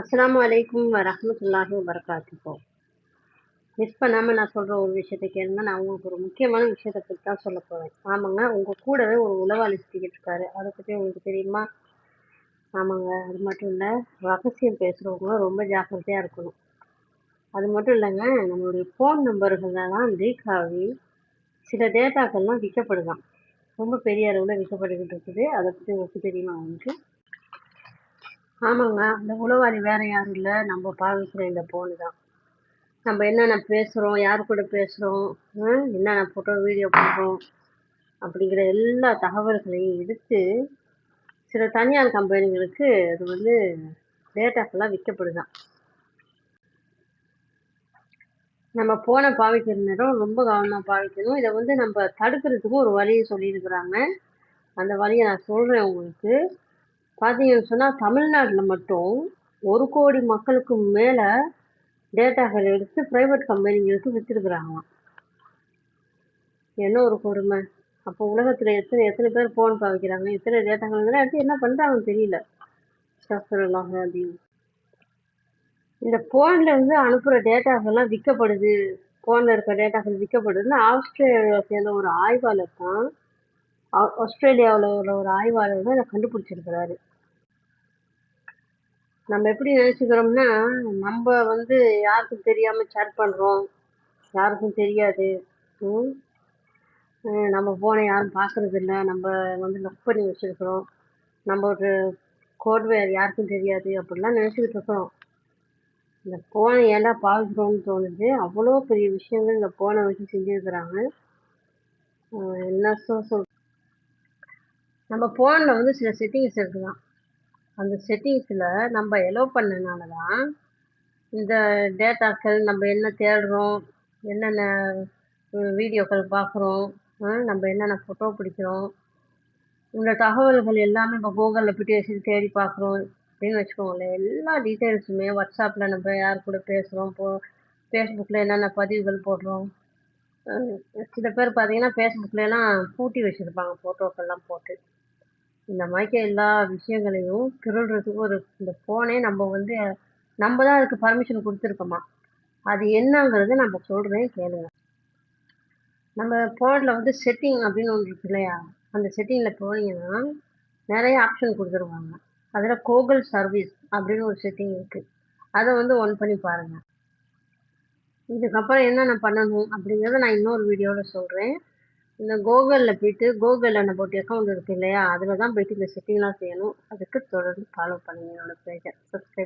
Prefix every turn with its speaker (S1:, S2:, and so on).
S1: அஸ்ஸலாமு அலைக்கும் வரஹ்மத்துல்லாஹி வபரகாத்துஹு. மிஸ் பண்ணாம நான் சொல்ற ஒரு விஷயத்த கேளுங்க. நான் உங்களுக்கு ஒரு முக்கியமான விஷயத்த பத்தி தான் சொல்லப் போறேன். ஆமாங்க, உங்க கூடவே ஒரு உளவாளி சுத்திக்கிட்டு இருக்காரு. அத பத்தி உங்களுக்கு தெரியுமா? ஆமாங்க, அது மட்டும் இல்ல, ரகசியம் பேசுறவங்க ரொம்ப ஜாக்கிரதையா இருக்கணும். அது மட்டும் இல்லங்க, நம்மளுடைய ஃபோன் நம்பர்கள்லாம் லீக் ஆகி சில டேட்டாக்கள்லாம் விற்கப்படுதாம். ரொம்ப பெரிய அளவுல விற்கப்பட்டுக்கிட்டு இருக்குது. அத பத்தி உங்களுக்கு தெரியுமா உங்களுக்கு? ஆமாங்க, அந்த உளவாளி வேற யாரும் இல்ல, நம்ம பாவிக்கிற இந்த ஃபோனு தான். நம்ம என்னென்ன பேசுறோம், யார் கூட பேசுறோம், என்னென்ன ஃபோட்டோ, வீடியோ பண்றோம் அப்படிங்கிற எல்லா தகவல்களையும் எடுத்து சில தனியார் கம்பெனிகளுக்கு அது வந்து டேட்டாக்கெல்லாம் விற்கப்படுதாம். நம்ம ஃபோனை பாவிக்கிற நேரம் ரொம்ப கவனமா பாவிக்கணும். இதை வந்து நம்ம தடுக்கிறதுக்கும் ஒரு வழியை சொல்லியிருக்கிறாங்க. அந்த வழியை நான் சொல்றேன் உங்களுக்கு. பார்த்தீங்கன்னு சொன்னா தமிழ்நாட்டில் மட்டும் 1 கோடி மக்களுக்கு மேல டேட்டாக்கள் எடுத்து பிரைவேட் கம்பெனிகளுக்கு வித்துருக்குறாங்களாம். என்ன ஒரு கொடுமை! அப்போ உலகத்துல எத்தனை எத்தனை பேர் ஃபோன் பாவிக்கிறாங்க, எத்தனை டேட்டாக்கள் இதெல்லாம் எடுத்து என்ன பண்றாங்கன்னு தெரியல. அஸ்தக்ஃபிருல்லாஹ் அலீம். இந்த ஃபோன்ல இருந்து அனுப்புற டேட்டாக்கள்லாம் விற்கப்படுது. ஃபோன்ல இருக்க டேட்டாக்கள் விற்கப்படுதுன்னு ஆஸ்திரேலியாவை சேர்ந்த ஒரு ஆய்வாளர் தான் ஆஸ்திரேலியாவில் உள்ள ஒரு ஆய்வாளர் தான் இதை கண்டுபிடிச்சிருக்கிறாரு. நம்ம எப்படி நினைச்சுக்கிறோம்னா, நம்ம வந்து யாருக்கும் தெரியாம சேட் பண்றோம், யாருக்கும் தெரியாது. ம் நம்ம ஃபோனை யாரும் பார்க்கறது இல்ல, நம்ம வந்து லாக் பண்ணி வச்சிருக்கிறோம், நம்ம ஒரு கோட்வேர் யாருக்கும் தெரியாது அப்படிலாம் நினச்சிக்கிட்டு இருக்கிறோம். இந்த ஃபோனை ஏன்டா பாவிக்கிறோம்னு தோணுது. அவ்வளோ பெரிய விஷயங்கள் இந்த ஃபோனை வச்சு செஞ்சுருக்கிறாங்க. என்ன சொல் நம்ம ஃபோனில் வந்து சில செட்டிங்ஸ் இருக்குதான். அந்த செட்டிங்ஸில் நம்ம எலோ பண்ணனால தான் இந்த டேட்டாக்கள், நம்ம என்ன தேடுறோம், என்னென்ன வீடியோக்கள் பார்க்குறோம், நம்ம என்னென்ன ஃபோட்டோ பிடிக்கிறோம், இந்த தகவல்கள் எல்லாமே இப்போ கூகுளில் போய்ட்டு வச்சு தேடி பார்க்குறோம் அப்படின்னு வச்சுக்கோங்களேன். எல்லா டீட்டெயில்ஸுமே வாட்ஸ்அப்பில் நம்ம யார் கூட பேசுகிறோம், ஃபேஸ்புக்கில் என்னென்ன பதிவுகள் போடுறோம். சில பேர் பார்த்தீங்கன்னா ஃபேஸ்புக்லலாம் பூட்டி வச்சுருப்பாங்க ஃபோட்டோக்கள்லாம் போட்டு. இந்த மாதிரி எல்லா விஷயங்களையும் திருடுறதுக்கு இந்த ஃபோனே நம்ம தான் அதுக்கு பர்மிஷன் கொடுத்துருக்கோமா. அது என்னங்கிறத நம்ம சொல்கிறேன் கேளுங்க. நம்ம ஃபோனில் வந்து செட்டிங் அப்படின்னு ஒன்று இருக்கு இல்லையா, அந்த செட்டிங்கில் போனீங்கன்னா நிறைய ஆப்ஷன் கொடுத்துருவாங்க. அதில் கூகுள் சர்வீஸ் அப்படின்னு ஒரு செட்டிங் இருக்குது. அதை வந்து ஒன் பண்ணி பாருங்கள். இதுக்கப்புறம் என்னென்ன பண்ணணும் அப்படிங்கிறத நான் இன்னொரு வீடியோவில் சொல்கிறேன். இந்த கூகுளில் போய்ட்டு கூகுளில் நம்மளுடைய அக்கௌண்ட் இருக்குது இல்லையா, அதில் தான் போய்ட்டு இந்த செட்டிங்லாம் செய்யணும். அதுக்கு தொடர்ந்து ஃபாலோ பண்ணுங்கள் என்னோடய பேஜை. சப்ஸ்கிரைப்